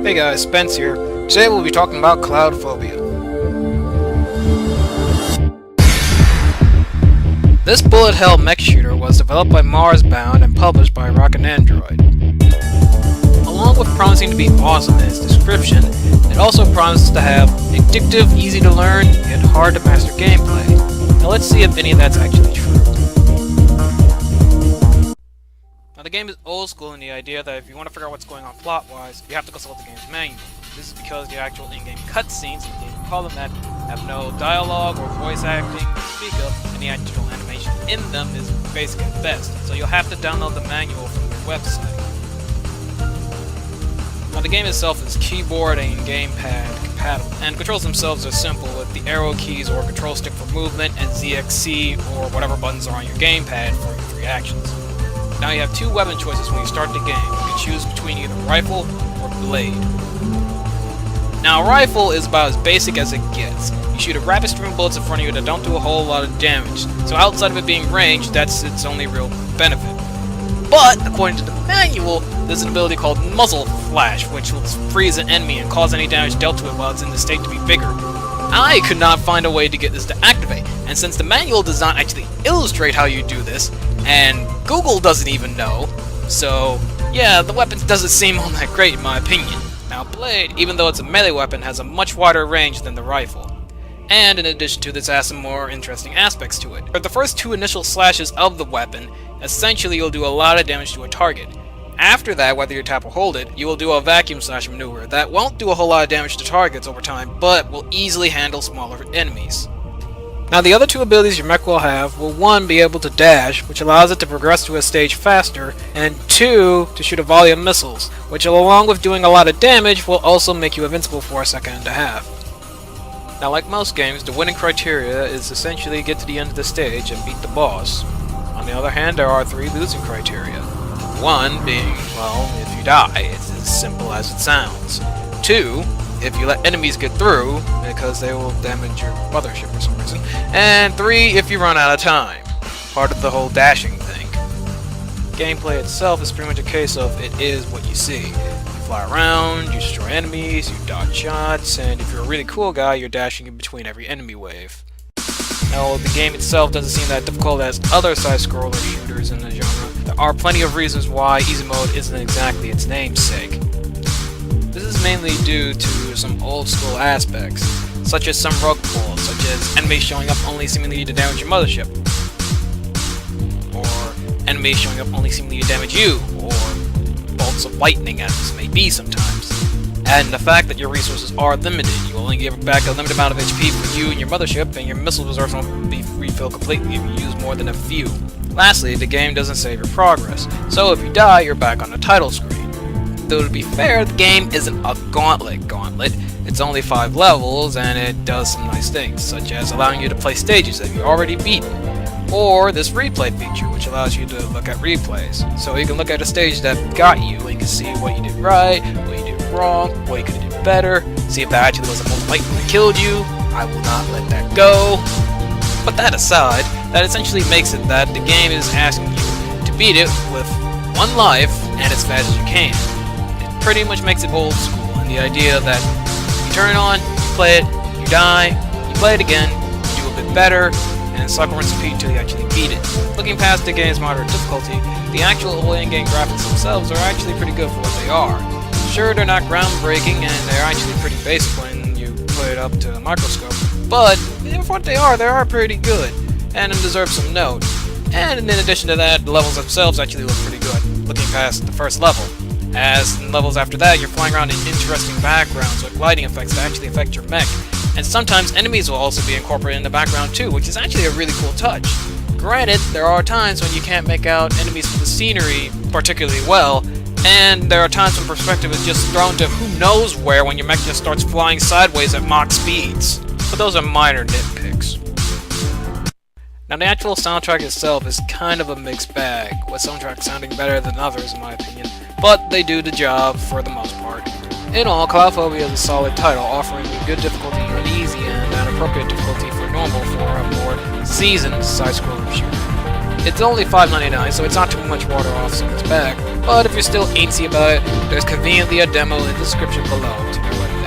Hey guys, Spence here. Today we'll be talking about Cloudphobia. This bullet hell mech shooter was developed by Marsbound and published by Rockin Android. Along with promising to be awesome in its description, it also promises to have addictive, easy to learn, yet hard to master gameplay. Now let's see if any of that's actually true. Now the game is old school in the idea that if you want to figure out what's going on plot-wise, you have to consult the game's manual. This is because the actual in-game cutscenes, if you can call them that, have no dialogue or voice acting to speak of, and the actual animation in them is basic at best, so you'll have to download the manual from their website. Now the game itself is keyboard and gamepad compatible, and controls themselves are simple with the arrow keys or control stick for movement and ZXC or whatever buttons are on your gamepad for your three actions. Now you have two weapon choices when you start the game. You can choose between either rifle or blade. Now a rifle is about as basic as it gets. You shoot a rapid stream of bullets in front of you that don't do a whole lot of damage, so outside of it being ranged, that's its only real benefit. But, according to the manual, there's an ability called Muzzle Flash, which will freeze an enemy and cause any damage dealt to it while it's in the state to be bigger. I could not find a way to get this to activate, and since the manual does not actually illustrate how you do this, and Google doesn't even know, so yeah, the weapon doesn't seem all that great in my opinion. Now Blade, even though it's a melee weapon, has a much wider range than the rifle. And in addition to this, has some more interesting aspects to it. For the first two initial slashes of the weapon, essentially you'll do a lot of damage to a target. After that, whether you tap or hold it, you will do a vacuum slash maneuver that won't do a whole lot of damage to targets over time, but will easily handle smaller enemies. Now the other two abilities your mech will have will 1. Be able to dash, which allows it to progress to a stage faster, and 2. To shoot a volley of missiles, which along with doing a lot of damage will also make you invincible for a second and a half. Now like most games, the winning criteria is essentially get to the end of the stage and beat the boss. On the other hand, there are 3 losing criteria. 1 being, well, if you die, it's as simple as it sounds. 2, if you let enemies get through, because they will damage your mothership for some reason. And 3, if you run out of time. Part of the whole dashing thing. Gameplay itself is pretty much a case of it is what you see. You fly around, you destroy enemies, you dodge shots, and if you're a really cool guy, you're dashing in between every enemy wave. Now, the game itself doesn't seem that difficult as other side-scroller shooters in the genre. There are plenty of reasons why easy mode isn't exactly its namesake. This is mainly due to some old-school aspects, such as some rug pulls, such as enemies showing up only seemingly to damage your mothership, or enemies showing up only seemingly to damage you, or bolts of lightning as this may be sometimes. And the fact that your resources are limited, you only give back a limited amount of HP for you and your mothership, and your missile reserves won't be refilled completely if you use more than a few. Lastly, the game doesn't save your progress, so if you die, you're back on the title screen. Though to be fair, the game isn't a gauntlet, it's only 5 levels, and it does some nice things, such as allowing you to play stages that you've already beaten, or this replay feature, which allows you to look at replays. So you can look at a stage that got you, and you can see what you did right, what you did wrong, what you could have done better, see if that actually was a bullet that killed you. I will not let that go. But that aside, that essentially makes it that the game is asking you to beat it with 1 life and as fast as you can. It pretty much makes it old school, and the idea that you turn it on, you play it, you die, you play it again, you do a bit better, and cycle rinse repeat until you actually beat it. Looking past the game's moderate difficulty, the actual in-game graphics themselves are actually pretty good for what they are. Sure, they're not groundbreaking, and they're actually pretty basic when you put it up to a microscope, but for what they are pretty good, and deserve some note. And in addition to that, the levels themselves actually look pretty good, looking past the first level. As in levels after that, you're flying around in interesting backgrounds with lighting effects that actually affect your mech. And sometimes enemies will also be incorporated in the background too, which is actually a really cool touch. Granted, there are times when you can't make out enemies from the scenery particularly well, and there are times when perspective is just thrown to who knows where when your mech just starts flying sideways at Mach speeds. But those are minor nitpicks. Now the actual soundtrack itself is kind of a mixed bag, with soundtracks sounding better than others in my opinion, but they do the job for the most part. In all, Cloudphobia is a solid title, offering you good difficulty on easy and an appropriate difficulty for normal for a more seasoned side-scroller shooter. It's only $5.99, so it's not too much water off someone's back, but if you're still antsy about it, there's conveniently a demo in the description below to do it.